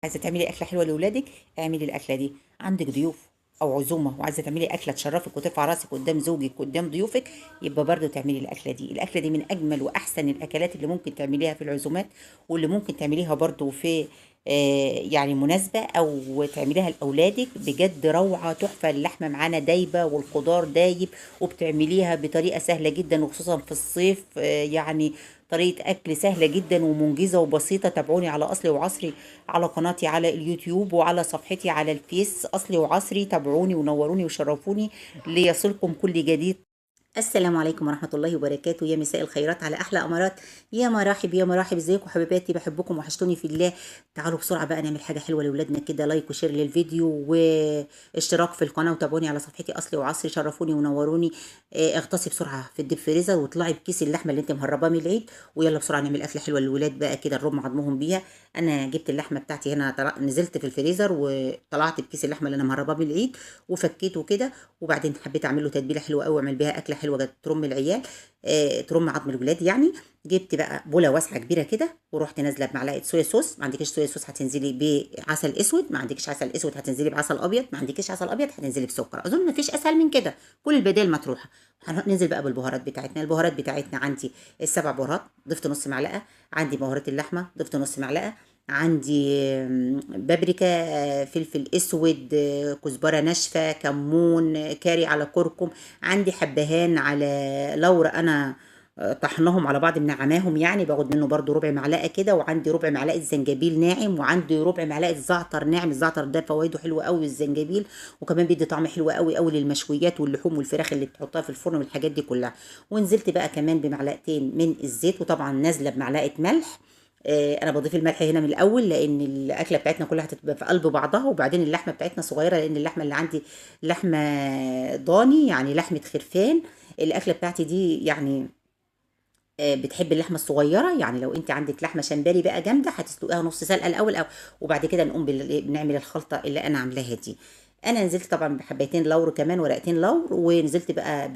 عايزه تعملي اكله حلوه لاولادك، اعملي الاكله دي. عندك ضيوف او عزومه وعايزه تعملي اكله تشرفك وترفع راسك قدام زوجك قدام ضيوفك، يبقى برضو تعملي الاكله دي. الاكله دي من اجمل واحسن الاكلات اللي ممكن تعمليها في العزومات، واللي ممكن تعمليها برضو في يعني مناسبة أو تعمليها لأولادك. بجد روعة تحفة. اللحمة معانا دايبة والخضار دايب، وبتعمليها بطريقة سهلة جدا، وخصوصا في الصيف يعني طريقة أكل سهلة جدا ومنجزة وبسيطة. تابعوني على أصلي وعصري على قناتي على اليوتيوب، وعلى صفحتي على الفيس أصلي وعصري. تابعوني ونوروني وشرفوني ليصلكم كل جديد. السلام عليكم ورحمة الله وبركاته. يا مساء الخيرات على أحلى أمارات. يا مراحب يا مراحب، ازيكم حبيباتي؟ بحبكم وحشتوني في الله. تعالوا بسرعة بقى نعمل حاجة حلوة لأولادنا كده. لايك وشير للفيديو واشتراك في القناة، وتابعوني على صفحتي أصلي وعصري. شرفوني ونوروني. اغطسي بسرعة في الديب فريزر واطلعي بكيس اللحمة اللي انت مهرباه من العيد، ويلا بسرعة نعمل أكلة حلوة للولاد بقى كده نرم عظمهم بيها. أنا جبت اللحمة بتاعتي هنا، نزلت في الفريزر وطلعت بكيس اللحمة اللي أنا مهرباه من العيد وفكيته كده. وبعدين حبيت اعمل له تتبيله حلوه قوي واعمل بيها اكله حلوه ترم العيال، ترم عظم الولاد يعني. جبت بقى بوله واسعه كبيره كده، ورحت نازله بمعلقه صويا صوص. ما عندكش صويا صوص هتنزلي بعسل اسود، ما عندكش عسل اسود هتنزلي بعسل ابيض، ما عندكش عسل ابيض هتنزلي بسكر. اظن ما فيش اسهل من كده، كل البدائل مطروحه. هننزل بقى بالبهارات بتاعتنا. البهارات بتاعتنا عندي السبع بهارات، ضفت نص معلقه. عندي بهارات اللحمه ضفت نص معلقه. عندي بابريكا، فلفل اسود، كزبره ناشفه، كمون، كاري على كركم. عندي حبهان على لورا، انا طحناهم على بعض منعماهم يعني، باخد منه برضو ربع معلقه كده. وعندي ربع معلقه زنجبيل ناعم، وعندي ربع معلقه زعتر ناعم. الزعتر ده فوائده حلوه قوي، والزنجبيل وكمان بيدي طعم حلو قوي قوي للمشويات واللحوم والفراخ اللي بتحطها في الفرن والحاجات دي كلها. ونزلت بقى كمان بمعلقتين من الزيت، وطبعا نازله بمعلقه ملح. انا بضيف الملح هنا من الاول لان الاكله بتاعتنا كلها هتبقى في قلب بعضها. وبعدين اللحمه بتاعتنا صغيره لان اللحمه اللي عندي لحمه ضاني يعني لحمه خرفان. الاكله بتاعتي دي يعني بتحب اللحمه الصغيره. يعني لو انت عندك لحمه شمبري بقى جامده هتسلقيها نص سلقه الاول، او وبعد كده نقوم بنعمل الخلطه اللي انا عاملاها دي. انا نزلت طبعا بحبيتين لور كمان، ورقتين لور. ونزلت بقى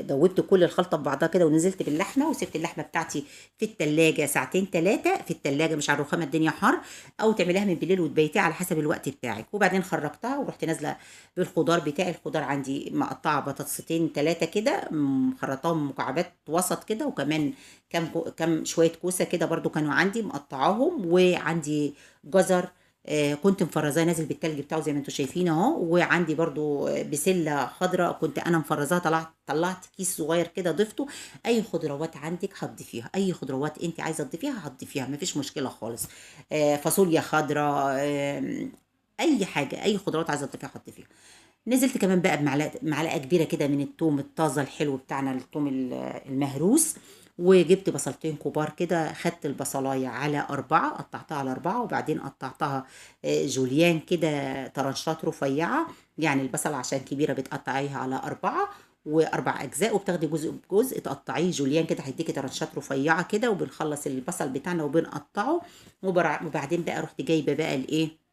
دوبت كل الخلطه ببعضها كده، ونزلت باللحمه وسبت اللحمه بتاعتي في التلاجة ساعتين ثلاثه في التلاجة، مش على الرخامه الدنيا حر. او تعمليها من بالليل وتبيتيها على حسب الوقت بتاعك. وبعدين خرجتها ورحت نازله بالخضار بتاعي. الخضار عندي مقطعه بطاطستين ثلاثه كده، مخرطاهم مكعبات وسط كده، وكمان كم شويه كوسه كده برضو كانوا عندي مقطعاهم. وعندي جزر كنت مفرزاه نازل بالتلج بتاعه زي ما انتم شايفين اهو. وعندي برضو بسله خضراء كنت انا مفرزاها، طلعت كيس صغير كده ضفته. اي خضروات عندك هتضيفيها، اي خضروات انت عايزه تضيفيها هتضيفيها، مفيش مشكله خالص. فاصوليا خضراء، اي حاجه، اي خضروات عايزه تضيفيها هتضيفيها. نزلت كمان بقى معلقه كبيره كده من التوم الطازه الحلو بتاعنا، التوم المهروس. وجبت بصلتين كبار كده، خدت البصلايه على اربعه، قطعتها على اربعه، وبعدين قطعتها جوليان كده طرنشات رفيعه. يعني البصله عشان كبيره بتقطعيها على اربعه واربع اجزاء، وبتاخدي جزء بجزء تقطعيه جوليان كده، هيديكي طرنشات رفيعه كده. وبنخلص البصل بتاعنا وبنقطعه. وبعدين بقى رحت جايبه بقى الايه،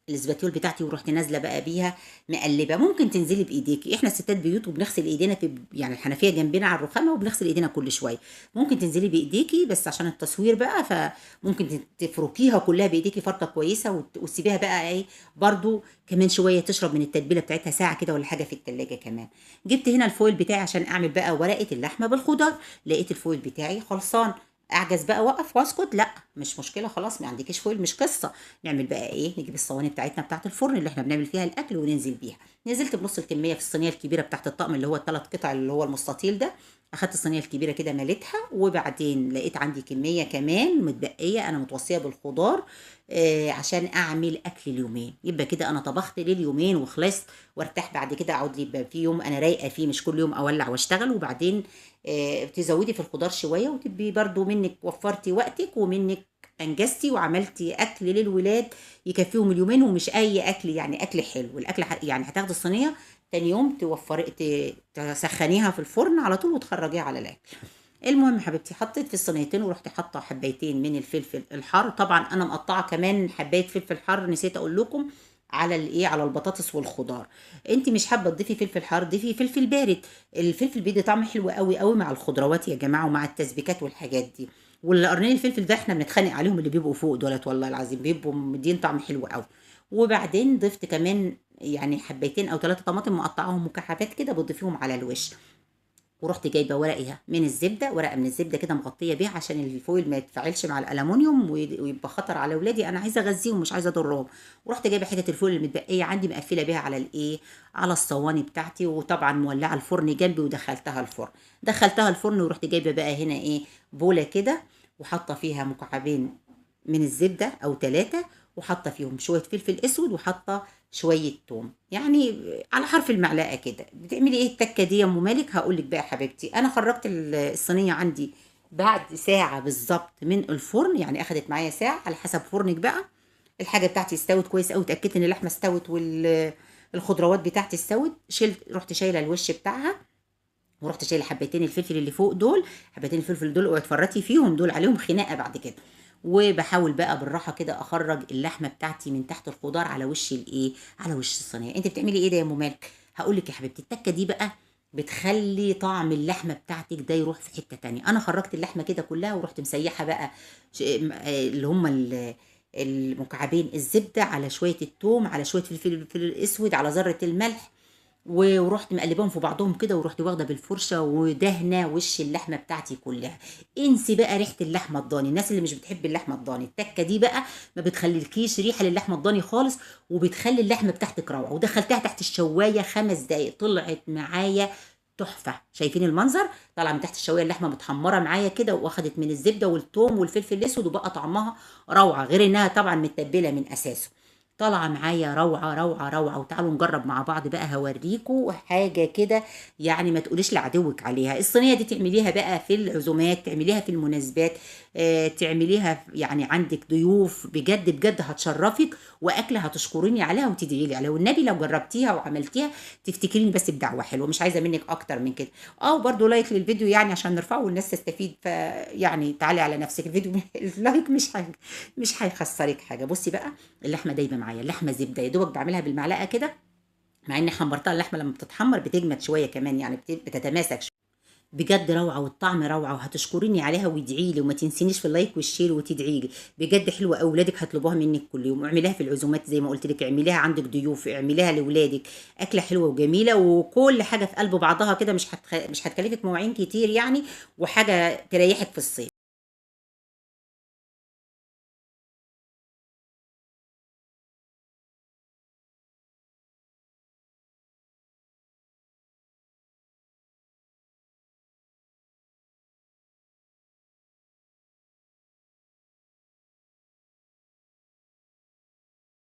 الاسباتيول بتاعتي، ورحت نازله بقى بيها مقلبه. ممكن تنزلي بايديكي، احنا ستات بيوت وبنغسل ايدينا في يعني الحنفيه جنبنا على الرخامه وبنغسل ايدينا كل شويه. ممكن تنزلي بايديكي بس عشان التصوير بقى، فممكن تفركيها كلها بايديكي فركه كويسه وتسيبيها بقى ايه برضو كمان شويه تشرب من التتبيله بتاعتها ساعه كده ولا حاجه في التلاجة كمان. جبت هنا الفويل بتاعي عشان اعمل بقى ورقه اللحمه بالخضار. لقيت الفويل بتاعي خلصان. اعجز بقى اوقف واسكت؟ لا مش مشكله، خلاص ما عندكيش فويل مش قصه. نعمل بقى ايه، نجيب الصواني بتاعتنا بتاعت الفرن اللي احنا بنعمل فيها الاكل وننزل بيها. نزلت بنص الكميه في الصينيه الكبيره بتاعت الطقم اللي هو الثلاث قطع اللي هو المستطيل ده. اخدت الصينيه الكبيره كده مليتها. وبعدين لقيت عندي كميه كمان متبقيه انا متوصيه بالخضار عشان اعمل اكل اليومين. يبقى كده انا طبخت لليومين وخلصت، وارتاح بعد كده اقعد لي يبقى في يوم انا رايقه فيه، مش كل يوم اولع واشتغل. وبعدين تزودي في الخضار شويه، وتبقي برضو منك وفرتي وقتك ومنك انجزتي وعملتي اكل للولاد يكفيهم اليومين. ومش اي اكل يعني، اكل حلو. الاكل يعني هتاخدي الصينيه تاني يوم توفري تسخنيها في الفرن على طول وتخرجيها على الاكل. المهم حبيبتي، حطيت في الصينيتين ورحت حاطه حبايتين من الفلفل الحار. طبعا انا مقطعه كمان حبايه فلفل حار، نسيت اقول لكم على الايه، على البطاطس والخضار. انت مش حابه تضيفي فلفل حار ضيفي فلفل بارد. الفلفل بيدي طعم حلو قوي قوي مع الخضروات يا جماعه، ومع التسبيكات والحاجات دي. والقرنين الفلفل ده احنا بنتخانق عليهم، اللي بيبقوا فوق دولت والله العظيم بيبقوا مدين طعم حلو قوي. وبعدين ضفت كمان يعني حبيتين او 3 طماطم مقطعاهم مكعبات كده بتضيفيهم على الوش. ورحت جايبه ورقه من الزبده، ورقه من الزبده كده مغطيه بيها عشان الفويل ما يتفاعلش مع الالومنيوم ويبقى خطر على اولادي، انا عايزه اغذيهم مش عايزه اضرهم. ورحت جايبه حته الفويل المتبقيه عندي مقفله بيها على الايه، على الصواني بتاعتي، وطبعا مولعه الفرن جنبي ودخلتها الفرن. دخلتها الفرن ورحت جايبه بقى هنا ايه، بوله كده، وحاطه فيها مكعبين من الزبده او 3، وحاطه فيهم شويه فلفل اسود، وحاطه شويه توم يعني على حرف المعلقه كده. بتعملي ايه التكه دي يا ام مالك؟ هقول لك بقى يا حبيبتي. انا خرجت الصينيه عندي بعد ساعه بالظبط من الفرن، يعني اخدت معايا ساعه على حسب فرنك بقى. الحاجه بتاعتي استوت كويس قوي، اتاكدت ان اللحمه استوت والخضروات بتاعتي استوت. شلت، رحت شايله الوش بتاعها، ورحت شايله حبتين الفلفل اللي فوق دول. حبتين الفلفل دول اوعي تفرطي فيهم، دول عليهم خناقه بعد كده. وبحاول بقى بالراحه كده اخرج اللحمه بتاعتي من تحت الخضار على وش الايه، على وش الصينيه. انت بتعملي ايه ده يا ام مالك؟ هقول لك يا حبيبتي، التكه دي بقى بتخلي طعم اللحمه بتاعتك ده يروح في حته تانية. انا خرجت اللحمه كده كلها ورحت مسيحه بقى اللي هم المكعبين الزبده على شويه التوم على شويه الفلفل الاسود على ذره الملح، ورحت مقلباهم في بعضهم كده، ورحت واخده بالفرشه ودهنه وش اللحمه بتاعتي كلها. انسي بقى ريحه اللحمه الضاني، الناس اللي مش بتحب اللحمه الضاني التكه دي بقى ما بتخليلكيش ريحه للحمه الضاني خالص، وبتخلي اللحمه بتاعتك روعه. ودخلتها تحت الشوايه 5 دقايق، طلعت معايا تحفه. شايفين المنظر؟ طالعه من تحت الشوايه اللحمه متحمره معايا كده، واخدت من الزبده والثوم والفلفل الاسود، وبقى طعمها روعه، غير انها طبعا متبله من اساسه. طالعه معايا روعه روعه روعه. وتعالوا نجرب مع بعض بقى، هوريكم حاجه كده يعني ما تقوليش لعدوك عليها. الصينيه دي تعمليها بقى في العزومات، تعمليها في المناسبات، تعمليها يعني عندك ضيوف، بجد بجد هتشرفك، واكله هتشكريني عليها وتدعي لي عليها. والنبي لو جربتيها وعملتيها تفتكريني بس بدعوه حلوه، مش عايزه منك اكتر من كده. اه وبرده لايك للفيديو يعني عشان نرفعه والناس تستفيد. فيعني تعالي على نفسك الفيديو اللايك مش هيخسرك حاجه. بصي بقى، اللحمه دايبه معايا، اللحمه زبده يا دوبك بعملها بالمعلقه كده، مع اني حمرتها. اللحمه لما بتتحمر بتجمد شويه كمان، يعني بتتماسك شويه. بجد روعه، والطعم روعه، وهتشكريني عليها وادعي لي، وما تنسينيش في اللايك والشير وتدعي لي. بجد حلوه، اولادك هيطلبوها منك كل يوم. اعمليها في العزومات زي ما قلت لك، اعمليها عندك ضيوف، اعمليها لاولادك. اكله حلوه وجميله، وكل حاجه في قلب بعضها كده، مش هتكلفك مواعين كتير يعني، وحاجه تريحك في الصيف.